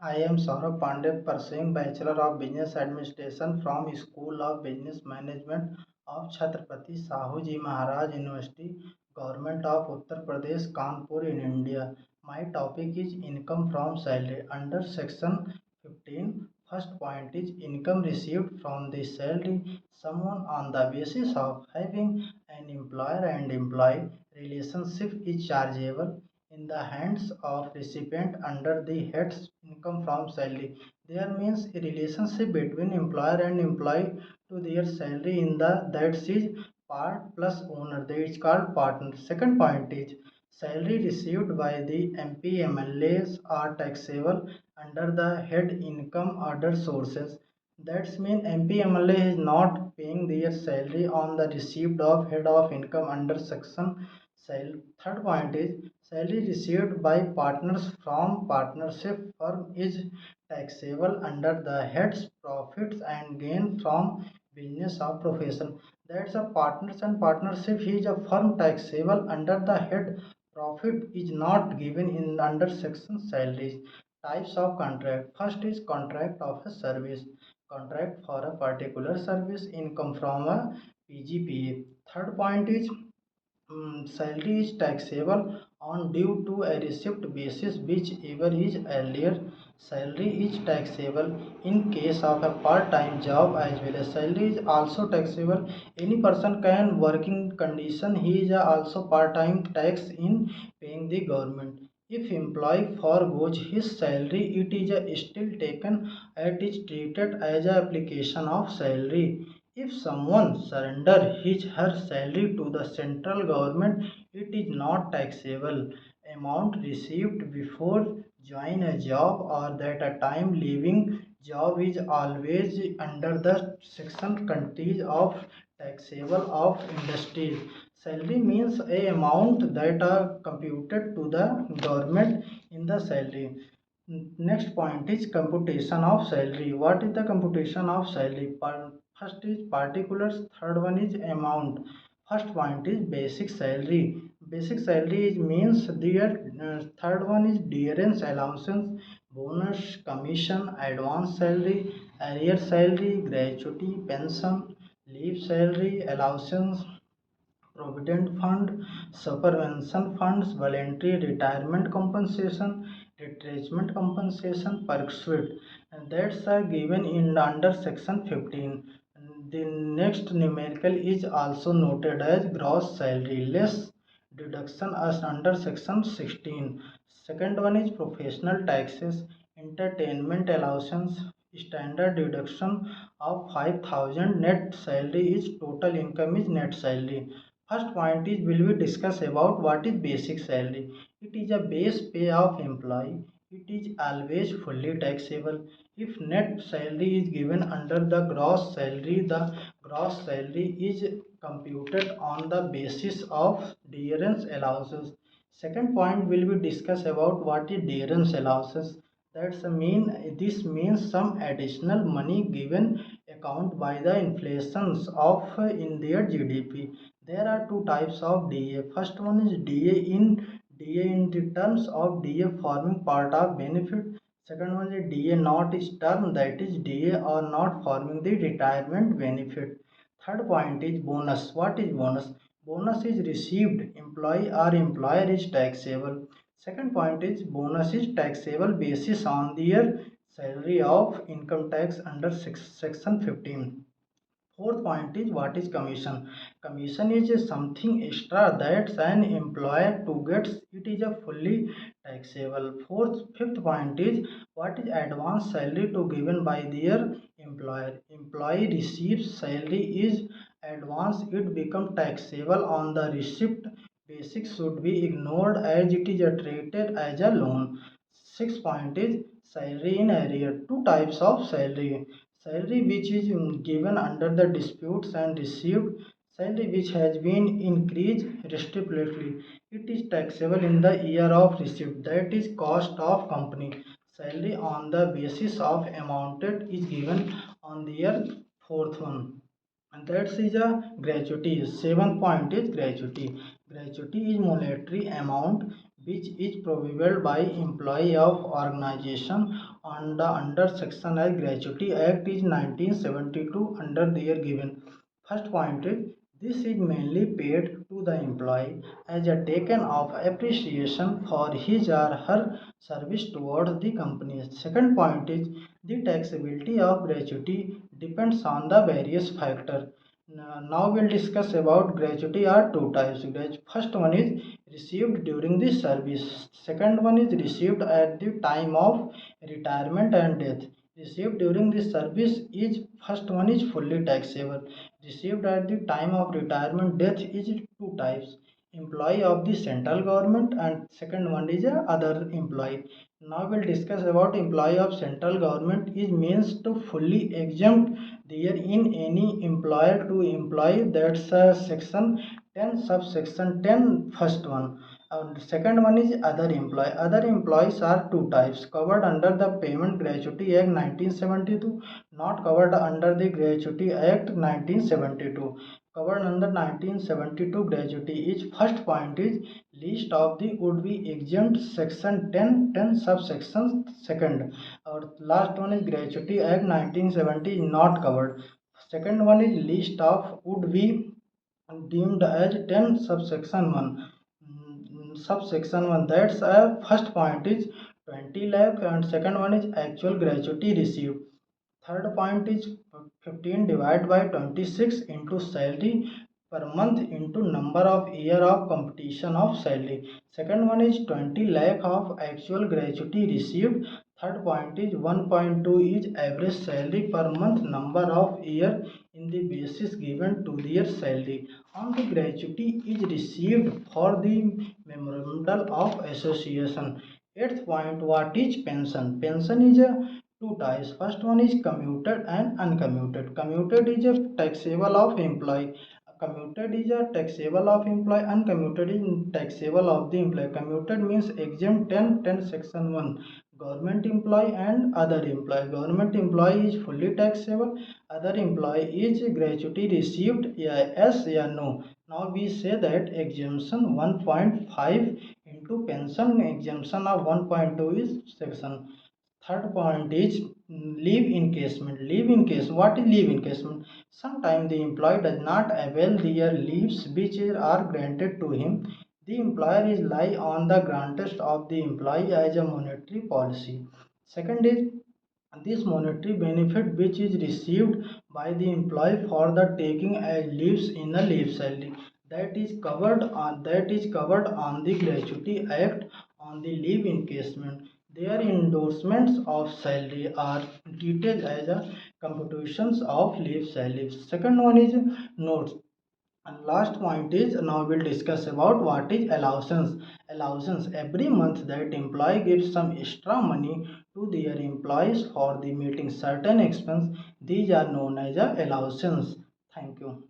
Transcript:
I am Saurabh Pandey, pursuing Bachelor of Business Administration from School of Business Management of Chhatrapati Shahuji Maharaj University, Government of Uttar Pradesh, Kanpur in India. My topic is income from salary. Under section 15, first point is income received from the salary. Someone on the basis of having an employer and employee relationship is chargeable in the hands of recipient under the heads income from salary. There means a relationship between employer and employee to their salary in the that is part plus owner. That is called partner. Second point is salary received by the MP MLAs are taxable under the head income other sources. That's mean MP MLA is not paying their salary on the received of head of income under section sale. Third point is salary received by partners from partnership firm is taxable under the heads profits and gain from business of profession. That's a partners and partnership is a firm taxable under the head profit is not given in under section salaries. Types of contract. First is contract of a service. Contract for a particular service income from a PGPA. Third point is salary is taxable on due to a receipt basis whichever is earlier. Salary is taxable in case of a part-time job as well as salary is also taxable. Any person can working condition he is also part-time tax in paying the government. If employee forgoes his salary, it is still taken and is treated as a application of salary. If someone surrender his her salary to the central government, it is not taxable. Amount received before join a job or that a time leaving job is always under the section countries of taxable of industries. Salary means a amount that are computed to the government in the salary. Next point is computation of salary. What is the computation of salary? First is particulars, third one is amount. First point is basic salary. Basic salary is means their third one is dearance allowances, bonus, commission, advance salary, arrear salary, gratuity, pension, leave salary, allowances, provident fund, superannuation funds, voluntary retirement compensation, retrenchment compensation, pursuit, and that's given in under section 15. The next numerical is also noted as gross salary less deduction as under section 16. Second one is professional taxes, entertainment allowances, standard deduction of 5,000 net salary is total income is net salary. First point is will we discuss about what is basic salary. It is a base pay of employee. It is always fully taxable. If net salary is given under the the gross salary is computed on the basis of dearance allowances. Second point will be discuss about what is dearance allowances. That's a mean this means some additional money given account by the inflations of in their GDP. There are two types of DA. First one is DA in the terms of DA forming part of benefit. Second one is DA not is term, that is DA or not forming the retirement benefit. Third point is bonus. What is bonus? Bonus is received employee or employer is taxable. Second point is bonus is taxable basis on their salary of income tax under section 15. Fourth point is what is commission. Commission is a something extra that an employer to gets it is a fully taxable. Fifth point is what is advance salary to given by their employer. Employee receives salary is advance it become taxable on the receipt. Basic should be ignored as it is treated as a loan. Sixth point is salary in arrear. Two types of salary. Salary which is given under the disputes and received salary which has been increased restrictively. It is taxable in the year of receipt. That is cost of company. Salary on the basis of amounted is given on the year fourth one. And that is a gratuity. Seventh point is gratuity. Gratuity is monetary amount which is provided by employee of organization on the under section as Gratuity Act is 1972 under their given. First point is this is mainly paid to the employee as a token of appreciation for his or her service towards the company. Second point is the taxability of gratuity depends on the various factors. Now we'll discuss about gratuity are two types. First one is received during the service. Second one is received at the time of retirement and death. Received during the service is first one is fully taxable. Received at the time of retirement death is two types. Employee of the central government and second one is a other employee. Now we'll discuss about employee of central government is means to fully exempt there in any employer to employee, that's section 10 subsection 10 first one. And second one is other employee. Other employees are two types covered under the Payment Gratuity Act 1972, not covered under the Gratuity Act 1972. Covered under 1972 gratuity is first point is list of the would be exempt section 10 subsection second. Our last one is Gratuity Act 1970 is not covered. Second one is list of would be deemed as 10 subsection 1. Subsection 1, that's a first point is 20 lakh and second one is actual gratuity received. Third point is 15 divided by 26 into salary per month into number of year of competition of salary. Second one is 20 lakh of actual gratuity received. Third point is 1.2 is average salary per month number of year in the basis given to their salary. On the gratuity is received for the memorandum of association. Eighth point, what is pension? Pension is a two types. First one is commuted and uncommuted. Commuted is a taxable of employee. Commuted is a taxable of employee. Uncommuted is taxable of the employee. Commuted means exempt 10 section 1. Government employee and other employee. Government employee is fully taxable. Other employee is gratuity received. Yes, yeah, no. Now we say that exemption 1.5 into pension exemption of 1.2 is section. Third point is leave encashment. Leave encashment. What is leave encashment? Sometimes the employee does not avail their leaves which are granted to him. The employer is lie on the granted of the employee as a monetary policy. Second is this monetary benefit which is received by the employee for the taking as leaves in a leave salary, that is covered on the Gratuity Act on the leave encashment. Their endorsements of salary are treated as a computations of leave salary. Second one is notes. And last point is now we'll discuss about what is allowance. Allowance every month that employee gives some extra money to their employees for the meeting certain expense. These are known as a allowances. Thank you.